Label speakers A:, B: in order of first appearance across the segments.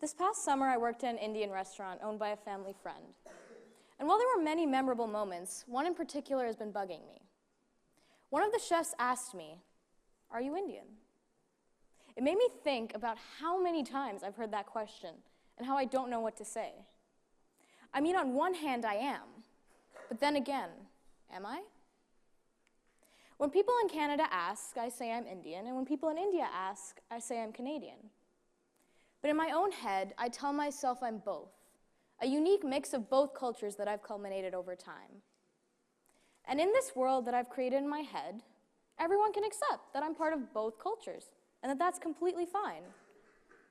A: This past summer, I worked at an Indian restaurant owned by a family friend. And while there were many memorable moments, one in particular has been bugging me. One of the chefs asked me, "Are you Indian?" It made me think about how many times I've heard that question and how I don't know what to say. I mean, on one hand, I am, but then again, am I? When people in Canada ask, I say I'm Indian, and when people in India ask, I say I'm Canadian. But in my own head, I tell myself I'm both, a unique mix of both cultures that I've culminated over time. And in this world that I've created in my head, everyone can accept that I'm part of both cultures, and that that's completely fine.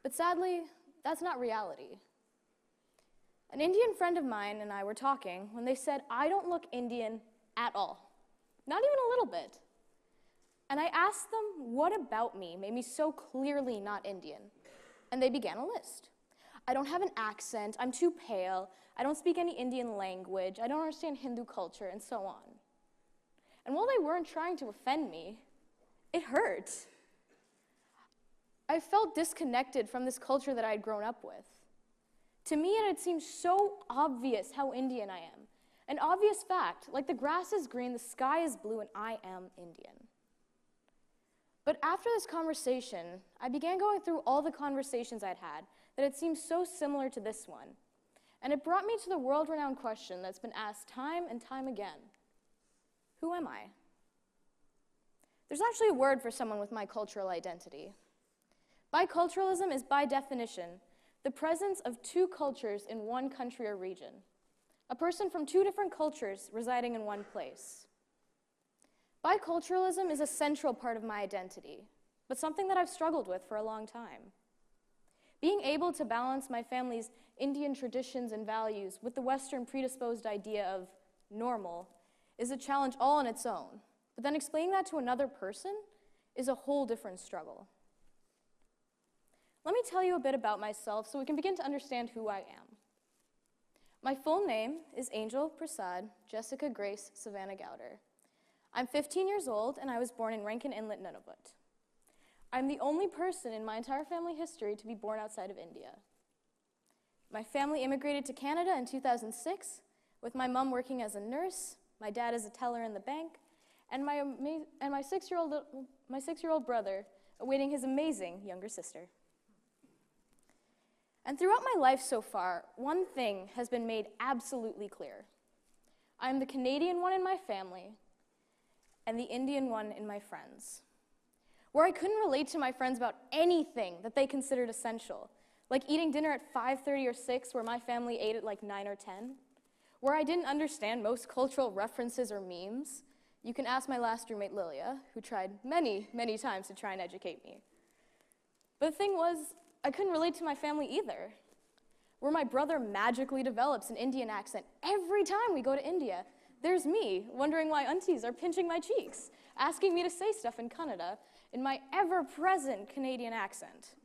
A: But sadly, that's not reality. An Indian friend of mine and I were talking when they said, "I don't look Indian at all, not even a little bit." And I asked them what about me made me so clearly not Indian, and they began a list. I don't have an accent, I'm too pale, I don't speak any Indian language, I don't understand Hindu culture, and so on. And while they weren't trying to offend me, it hurt. I felt disconnected from this culture that I had grown up with. To me, it had seemed so obvious how Indian I am. An obvious fact, like the grass is green, the sky is blue, and I am Indian. But after this conversation, I began going through all the conversations I'd had that had seemed so similar to this one. And it brought me to the world-renowned question that's been asked time and time again. Who am I? There's actually a word for someone with my cultural identity. Biculturalism is, by definition, the presence of two cultures in one country or region. A person from two different cultures residing in one place. Biculturalism is a central part of my identity, but something that I've struggled with for a long time. Being able to balance my family's Indian traditions and values with the Western predisposed idea of normal is a challenge all on its own, but then explaining that to another person is a whole different struggle. Let me tell you a bit about myself so we can begin to understand who I am. My full name is Angel Prasad Jessica Grace Savanagouder. I'm 15 years old, and I was born in Rankin Inlet, Nunavut. I'm the only person in my entire family history to be born outside of India. My family immigrated to Canada in 2006, with my mom working as a nurse, my dad as a teller in the bank, and my six-year-old brother awaiting his amazing younger sister. And throughout my life so far, one thing has been made absolutely clear. I'm the Canadian one in my family and the Indian one in my friends. Where I couldn't relate to my friends about anything that they considered essential, like eating dinner at 5:30 or 6 where my family ate at like 9 or 10. Where I didn't understand most cultural references or memes. You can ask my last roommate, Lilia, who tried many, many times to try and educate me. But the thing was, I couldn't relate to my family either. Where my brother magically develops an Indian accent every time we go to India, there's me wondering why aunties are pinching my cheeks, asking me to say stuff in Kannada in my ever-present Canadian accent.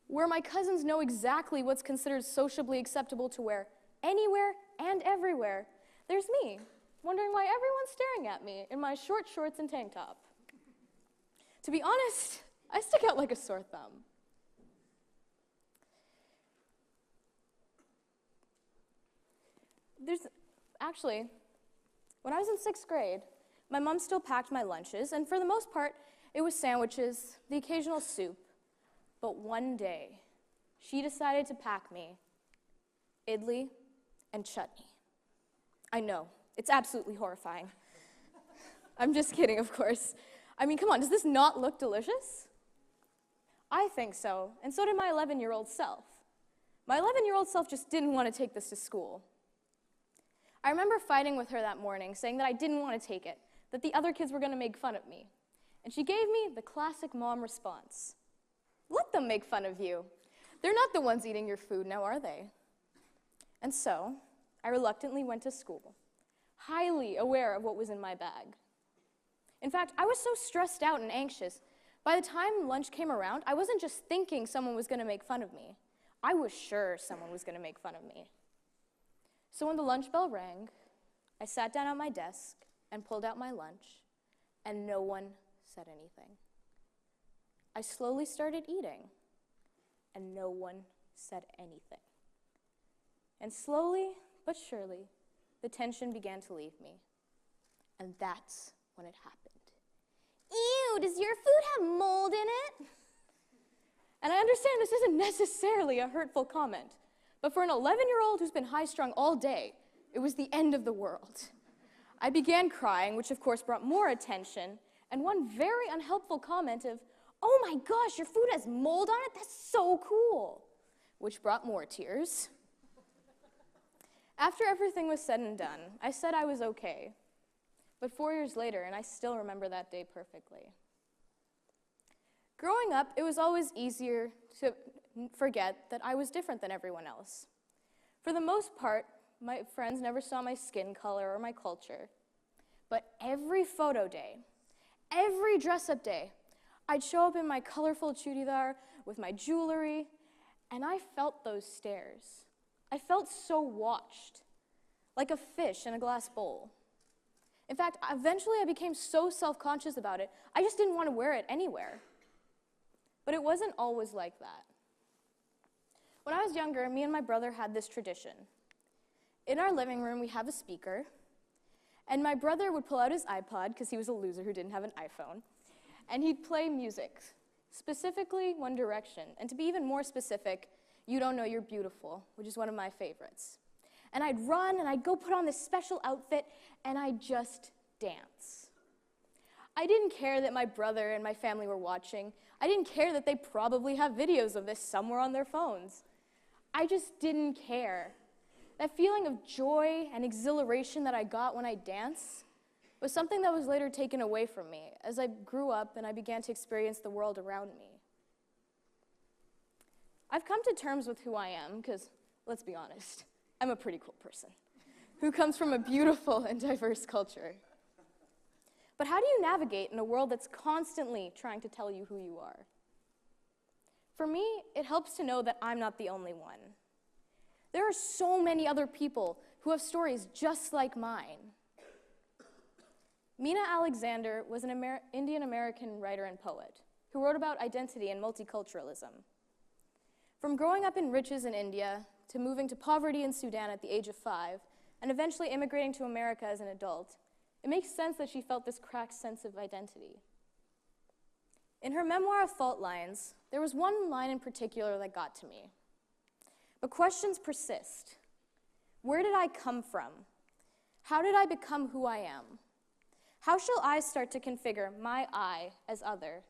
A: Where my cousins know exactly what's considered sociably acceptable to wear anywhere and everywhere, there's me wondering why everyone's staring at me in my short shorts and tank top. To be honest, I stick out like a sore thumb. Actually, when I was in 6th grade, my mom still packed my lunches, and for the most part, it was sandwiches, the occasional soup. But one day, she decided to pack me idli and chutney. I know, it's absolutely horrifying. I'm just kidding, of course. I mean, come on, does this not look delicious? I think so, and so did my 11-year-old self. My 11-year-old self just didn't want to take this to school. I remember fighting with her that morning, saying that I didn't want to take it, that the other kids were going to make fun of me. And she gave me the classic mom response. Let them make fun of you. They're not the ones eating your food now, are they? And so, I reluctantly went to school, highly aware of what was in my bag. In fact, I was so stressed out and anxious, by the time lunch came around, I wasn't just thinking someone was going to make fun of me. I was sure someone was going to make fun of me. So when the lunch bell rang, I sat down at my desk and pulled out my lunch, and no one said anything. I slowly started eating, and no one said anything. And slowly but surely, the tension began to leave me. And that's when it happened. Ew, does your food have mold in it? And I understand this isn't necessarily a hurtful comment, but for an 11-year-old who's been high-strung all day, it was the end of the world. I began crying, which of course brought more attention, and one very unhelpful comment of, "Oh my gosh, your food has mold on it? That's so cool," which brought more tears. After everything was said and done, I said I was okay, but 4 years later, and I still remember that day perfectly. Growing up, it was always easier to forget that I was different than everyone else. For the most part, my friends never saw my skin color or my culture. But every photo day, every dress-up day, I'd show up in my colorful chudidar with my jewelry, and I felt those stares. I felt so watched, like a fish in a glass bowl. In fact, eventually I became so self-conscious about it, I just didn't want to wear it anywhere. But it wasn't always like that. When I was younger, me and my brother had this tradition. In our living room, we have a speaker, and my brother would pull out his iPod, because he was a loser who didn't have an iPhone, and he'd play music, specifically One Direction, and to be even more specific, You Don't Know You're Beautiful, which is one of my favorites. And I'd run, and I'd go put on this special outfit, and I'd just dance. I didn't care that my brother and my family were watching. I didn't care that they probably have videos of this somewhere on their phones. I just didn't care. That feeling of joy and exhilaration that I got when I danced was something that was later taken away from me as I grew up and I began to experience the world around me. I've come to terms with who I am because, let's be honest, I'm a pretty cool person who comes from a beautiful and diverse culture. But how do you navigate in a world that's constantly trying to tell you who you are? For me, it helps to know that I'm not the only one. There are so many other people who have stories just like mine. Mina Alexander was an Indian-American writer and poet who wrote about identity and multiculturalism. From growing up in riches in India to moving to poverty in Sudan at the age of 5 and eventually immigrating to America as an adult, it makes sense that she felt this cracked sense of identity. In her memoir of Fault Lines, there was one line in particular that got to me. But questions persist. Where did I come from? How did I become who I am? How shall I start to configure my I as other,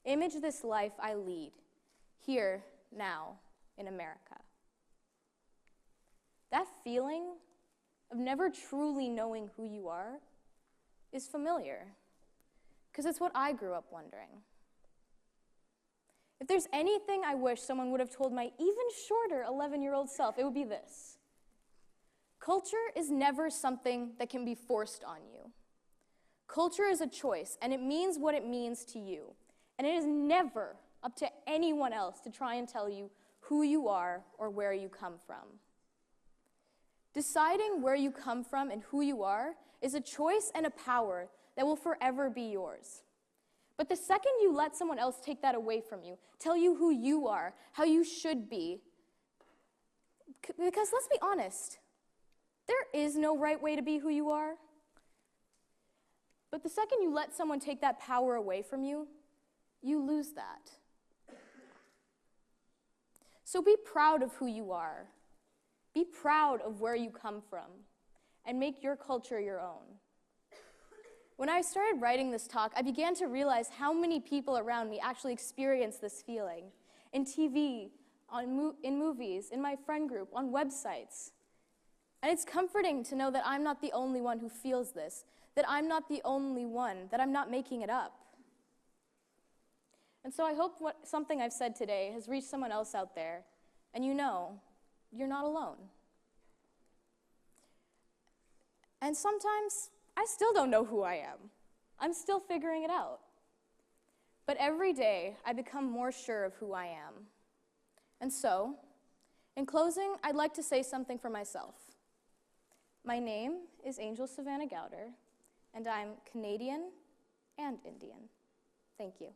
A: image this life I lead, here, now, in America? That feeling of never truly knowing who you are is familiar, because it's what I grew up wondering. If there's anything I wish someone would have told my even shorter 11-year-old self, it would be this. Culture is never something that can be forced on you. Culture is a choice, and it means what it means to you. And it is never up to anyone else to try and tell you who you are or where you come from. Deciding where you come from and who you are is a choice and a power that will forever be yours. But the second you let someone else take that away from you, tell you who you are, how you should be, because let's be honest, there is no right way to be who you are. But the second you let someone take that power away from you, you lose that. So be proud of who you are. Be proud of where you come from, and make your culture your own. When I started writing this talk, I began to realize how many people around me actually experience this feeling. In TV, in movies, in my friend group, on websites. And it's comforting to know that I'm not the only one who feels this, that I'm not the only one, that I'm not making it up. And so I hope something I've said today has reached someone else out there, and you know, you're not alone. And sometimes, I still don't know who I am. I'm still figuring it out. But every day, I become more sure of who I am. And so, in closing, I'd like to say something for myself. My name is Angel Savanagouder, and I'm Canadian and Indian. Thank you.